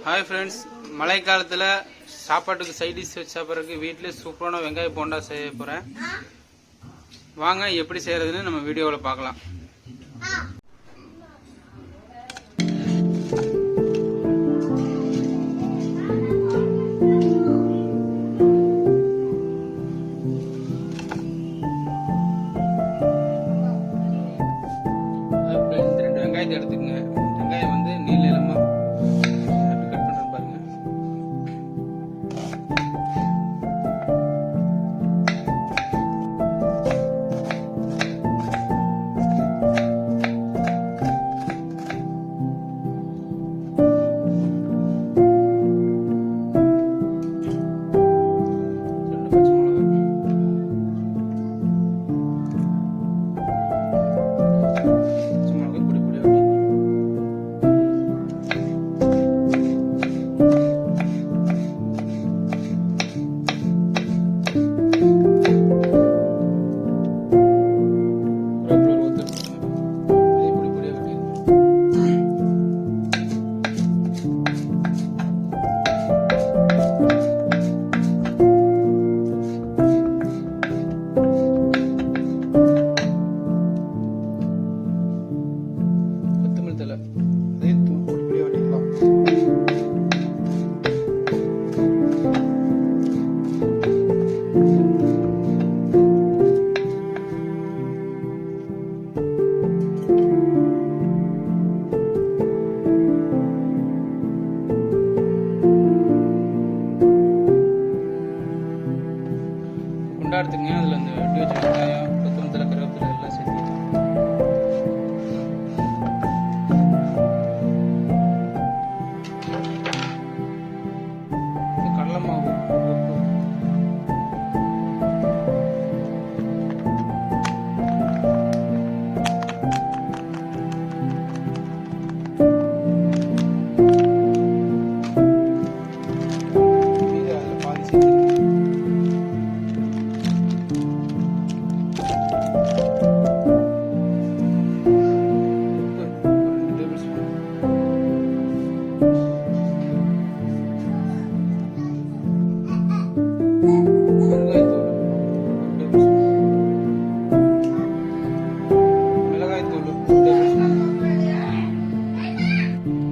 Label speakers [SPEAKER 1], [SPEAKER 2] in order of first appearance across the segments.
[SPEAKER 1] Hi friends, மழை காலத்தில் சாப்பாட்டுக்கு சைட் டிஷ் வச்சு சாப்பிட்றதுக்கு வீட்டிலே சூப்பரான வெங்காய போண்டா செய்ய போகிறேன். வாங்க எப்படி செய்கிறதுன்னு நம்ம வீடியோவில் பார்க்கலாம். ரெண்டு வெங்காயத்தை எடுத்துக்கங்க. வெங்காயம் வந்து நீளமா கட் பண்ணுறேன் பாருங்க. குண்டா எடுத்துங்க. அதில் அந்த வெட்டி வச்ச வெங்காயம், கொத்தமல்லி, கருவேப்பிலை எல்லாம் சேர்த்து கடலை மாவு, உப்பு, அதில் பாதி சேர்த்து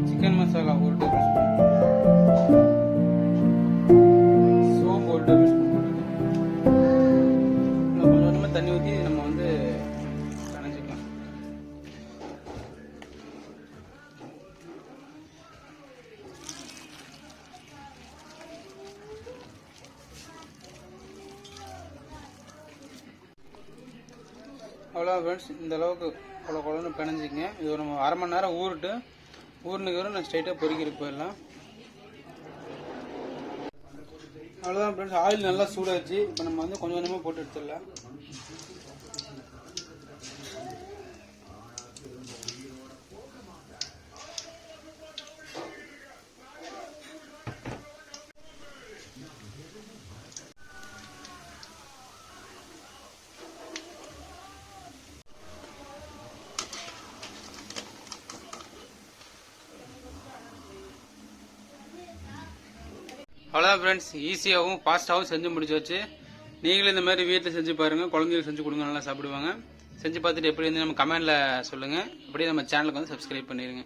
[SPEAKER 1] சிக்கன் மசாலா 1 டேபிள் ஸ்பூன், சோம்பு 1 டேபிள் ஸ்பூன் போட்டுக்கலாம். கொஞ்சம் கொஞ்சமாக தண்ணி ஊற்றி நம்ம வந்து கரைஞ்சிக்கலாம். அவ்வளோ ஃப்ரெண்ட்ஸ், இந்த அளவுக்கு கொல கொலன்னு பிணைஞ்சிங்க. இது ஒரு 1/2 மணி நேரம் ஊறுனுக்கு நான் ஸ்ட்ரைட்டாக பொரிக்கிறதுக்கு போயிடலாம். அவ்வளோதான் ஃப்ரெண்ட்ஸ், ஆயில் நல்லா சூடாச்சு. இப்போ நம்ம வந்து கொஞ்சம் கொஞ்சமாக போட்டு எடுத்துடலாம். அவ்வளோதான் ஃப்ரெண்ட்ஸ், ஈஸியாகவும் ஃபாஸ்ட்டாகவும் செஞ்சு முடிச்சாச்சு. நீங்களும் இந்த மாதிரி வீட்டில் செஞ்சு பாருங்கள். குழந்தைங்களுக்கு செஞ்சு கொடுங்க, நல்லா சாப்பிடுவாங்க. செஞ்சு பார்த்துட்டு எப்படி இருந்து நம்ம கமெண்டில் சொல்லுங்கள். அப்படியே நம்ம சேனலுக்கு வந்து சப்ஸ்கிரைப் பண்ணிடுங்க.